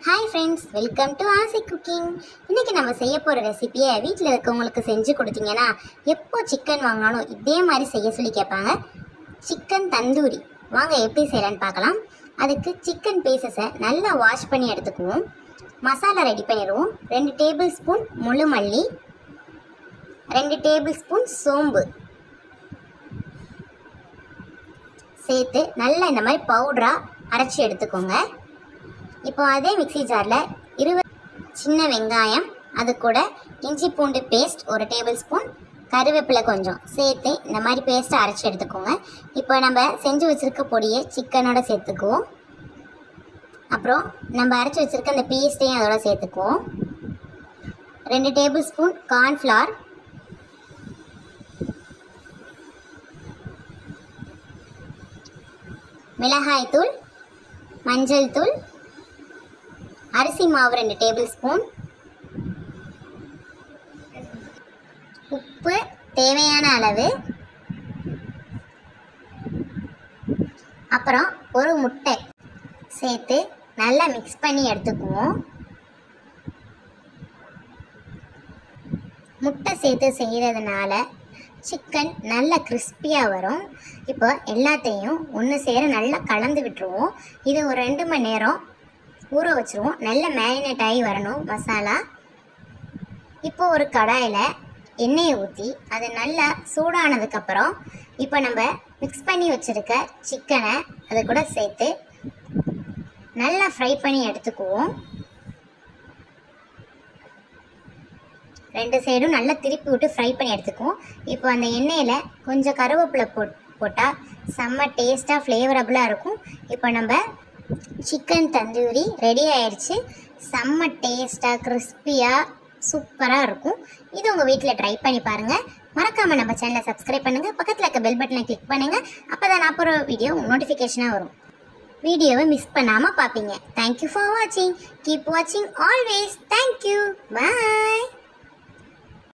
Hi friends, welcome to ஆசி cooking. இன்றைக்கி நம்ம செய்ய போகிற ரெசிபியை வீட்டில் இருக்கவங்களுக்கு செஞ்சு கொடுத்தீங்கன்னா எப்போ சிக்கன் வாங்கினாலும் இதே மாதிரி செய்ய சொல்லி கேட்பாங்க. சிக்கன் தந்தூரி வாங்க எப்படி செய்யலான்னு பார்க்கலாம். அதுக்கு சிக்கன் பீசஸை நல்லா வாஷ் பண்ணி எடுத்துக்குவோம். மசாலா ரெடி பண்ணிடுவோம். 2 டேபிள் ஸ்பூன் முழு மல்லி, 2 டேபிள் ஸ்பூன் சோம்பு சேர்த்து நல்லா இந்த மாதிரி பவுடராக அரைச்சி எடுத்துக்கோங்க. இப்போ அதே மிக்ஸி ஜாரில் 20 சின்ன வெங்காயம், அது கூட இஞ்சி பூண்டு பேஸ்ட் 1 டேபிள் ஸ்பூன், கருவேப்பிலை கொஞ்சம் சேர்த்து இந்த மாதிரி பேஸ்ட்டை அரைச்சி எடுத்துக்கோங்க. இப்போ நம்ம செஞ்சு வச்சுருக்க பொடியை சிக்கனோட சேர்த்துக்குவோம். அப்புறம் நம்ம அரைச்சி வச்சுருக்க அந்த பேஸ்ட்டையும் அதோட சேர்த்துக்குவோம். 2 டேபிள் ஸ்பூன் கார்ன்ஃப்ளவர், மிளகாய் தூள், மஞ்சள் தூள், அரிசி மாவு 2 டேபிள் ஸ்பூன், உப்பு தேவையான அளவு, அப்புறம் ஒரு முட்டை சேர்த்து நல்லா மிக்ஸ் பண்ணி எடுத்துக்குவோம். முட்டை சேர்த்து செய்கிறதுனால சிக்கன் நல்லா கிறிஸ்பியாக வரும். இப்போ எல்லாத்தையும் ஒன்று சேர நல்லா கலந்து விட்டுருவோம். இது ஒரு 2 மணி நேரம் ஊற வச்சுருவோம். நல்லா மேரினேட் ஆகி வரணும் மசாலா. இப்போ ஒரு கடாயில் எண்ணெயை ஊற்றி அது நல்லா சூடானதுக்கப்புறம் இப்போ நம்ம மிக்ஸ் பண்ணி வச்சுருக்க சிக்கனை அது கூட சேர்த்து நல்லா ஃப்ரை பண்ணி எடுத்துக்குவோம். 2 சைடும் நல்லா திருப்பி விட்டு ஃப்ரை பண்ணி எடுத்துக்குவோம். இப்போ அந்த எண்ணெயில் கொஞ்சம் கருவேப்பிலை போட்டால் செம்ம டேஸ்ட்டாக ஃப்ளேவரபுளாக இருக்கும். இப்போ நம்ம சிக்கன் தந்தூரி ரெடி ஆயிடுச்சு. செம்ம டேஸ்ட்டாக கிறிஸ்பியாக சூப்பராக இருக்கும். இது உங்கள் வீட்டில் ட்ரை பண்ணி பாருங்கள். மறக்காமல் நம்ம சேனலை சப்ஸ்கிரைப் பண்ணுங்கள். பக்கத்தில் இருக்க பெல் பட்டனை கிளிக் பண்ணுங்கள். அப்போ தான் நான் போகிற வீடியோ நோட்டிஃபிகேஷனாக வரும். வீடியோவை மிஸ் பண்ணாமல் பார்ப்பீங்க. தேங்க்யூ ஃபார் வாட்சிங். கீப் வாட்சிங் ஆல்வேஸ். தேங்க்யூ. பாய்.